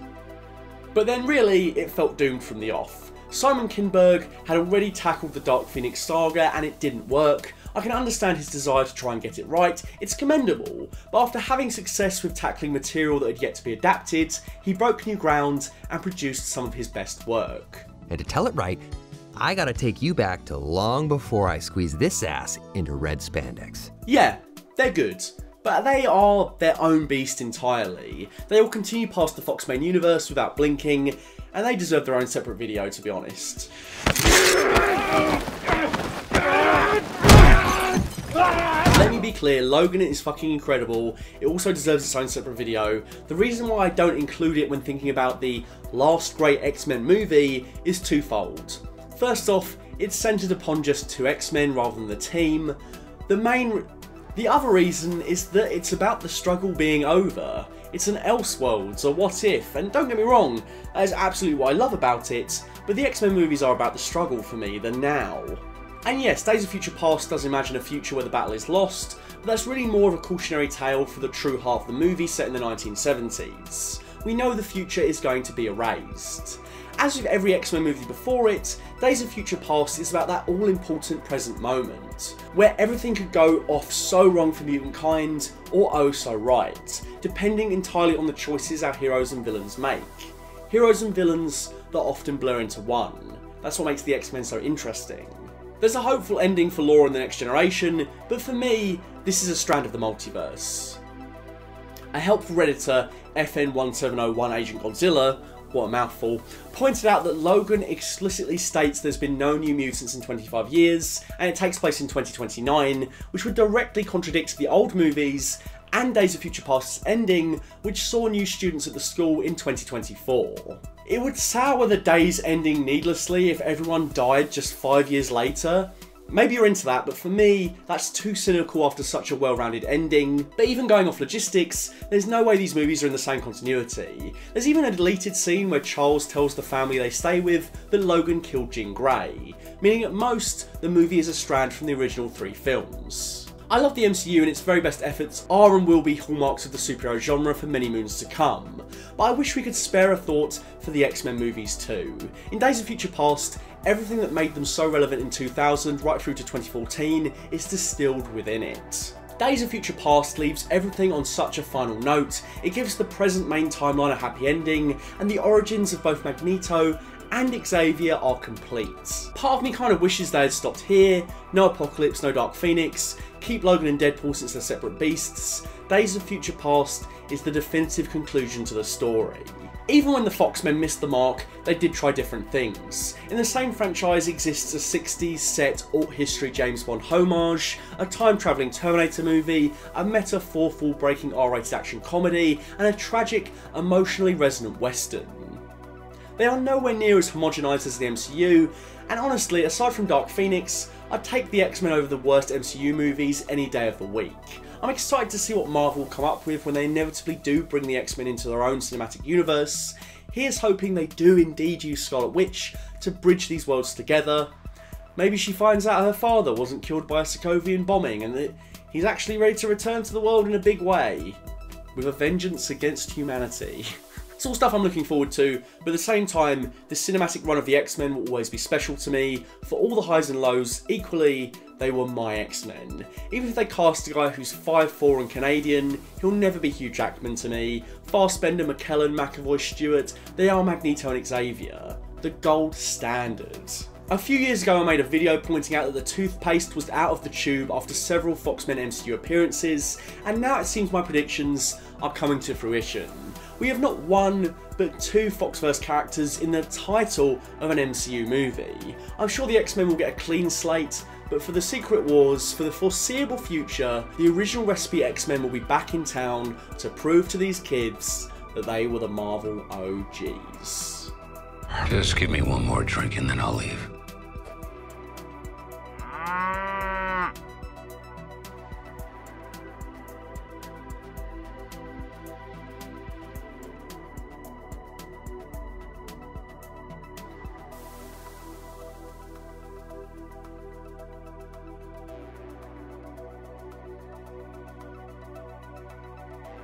But then really, it felt doomed from the off. Simon Kinberg had already tackled the Dark Phoenix saga and it didn't work. I can understand his desire to try and get it right, it's commendable, but after having success with tackling material that had yet to be adapted, he broke new ground and produced some of his best work. And to tell it right, I gotta take you back to long before I squeeze this ass into red spandex. Yeah, they're good, but they are their own beast entirely. They will continue past the Fox-Men universe without blinking, and they deserve their own separate video, to be honest. Let me be clear, Logan is fucking incredible. It also deserves its own separate video. The reason why I don't include it when thinking about the last great X-Men movie is twofold. First off, it's centered upon just two X-Men rather than the team. The other reason is that it's about the struggle being over. It's an Elseworlds, a what if, and don't get me wrong, that is absolutely what I love about it, but the X-Men movies are about the struggle for me, the now. And yes, Days of Future Past does imagine a future where the battle is lost, but that's really more of a cautionary tale for the true heart of the movie set in the 1970s. We know the future is going to be erased. As with every X-Men movie before it, Days of Future Past is about that all-important present moment, where everything could go off so wrong for mutant kind, or oh so right, depending entirely on the choices our heroes and villains make. Heroes and villains that often blur into one. That's what makes the X-Men so interesting. There's a hopeful ending for Laura in The Next Generation, but for me, this is a strand of the multiverse. A helpful Redditor, FN1701 Agent Godzilla, what a mouthful, pointed out that Logan explicitly states there's been no New Mutants in 25 years, and it takes place in 2029, which would directly contradict the old movies and Days of Future Past's ending, which saw new students at the school in 2024. It would sour the Days ending needlessly if everyone died just 5 years later. Maybe you're into that, but for me, that's too cynical after such a well-rounded ending. But even going off logistics, there's no way these movies are in the same continuity. There's even a deleted scene where Charles tells the family they stay with that Logan killed Jean Grey, meaning at most, the movie is a strand from the original 3 films. I love the MCU and its very best efforts are and will be hallmarks of the superhero genre for many moons to come, but I wish we could spare a thought for the X-Men movies too. In Days of Future Past, everything that made them so relevant in 2000 right through to 2014 is distilled within it. Days of Future Past leaves everything on such a final note, it gives the present main timeline a happy ending, and the origins of both Magneto and Xavier are complete. Part of me kind of wishes they had stopped here, no Apocalypse, no Dark Phoenix, keep Logan and Deadpool since they're separate beasts. Days of Future Past is the definitive conclusion to the story. Even when the Foxmen missed the mark, they did try different things. In the same franchise exists a 60s set alt history James Bond homage, a time-travelling Terminator movie, a meta fourth-wall breaking R-rated action comedy, and a tragic, emotionally resonant western. They are nowhere near as homogenised as the MCU, and honestly, aside from Dark Phoenix, I'd take the X-Men over the worst MCU movies any day of the week. I'm excited to see what Marvel come up with when they inevitably do bring the X-Men into their own cinematic universe. Here's hoping they do indeed use Scarlet Witch to bridge these worlds together. Maybe she finds out her father wasn't killed by a Sokovian bombing and that he's actually ready to return to the world in a big way, with a vengeance against humanity. It's all stuff I'm looking forward to, but at the same time, the cinematic run of the X-Men will always be special to me. For all the highs and lows, equally, they were my X-Men. Even if they cast a guy who's 5'4" and Canadian, he'll never be Hugh Jackman to me. Fassbender, McKellen, McAvoy, Stewart, they are Magneto and Xavier. The gold standard. A few years ago I made a video pointing out that the toothpaste was out of the tube after several Foxmen MCU appearances, and now it seems my predictions are coming to fruition. We have not one, but 2 Foxverse characters in the title of an MCU movie. I'm sure the X-Men will get a clean slate, but for the Secret Wars, for the foreseeable future, the original Recipe X-Men will be back in town to prove to these kids that they were the Marvel OGs. Just give me one more drink and then I'll leave.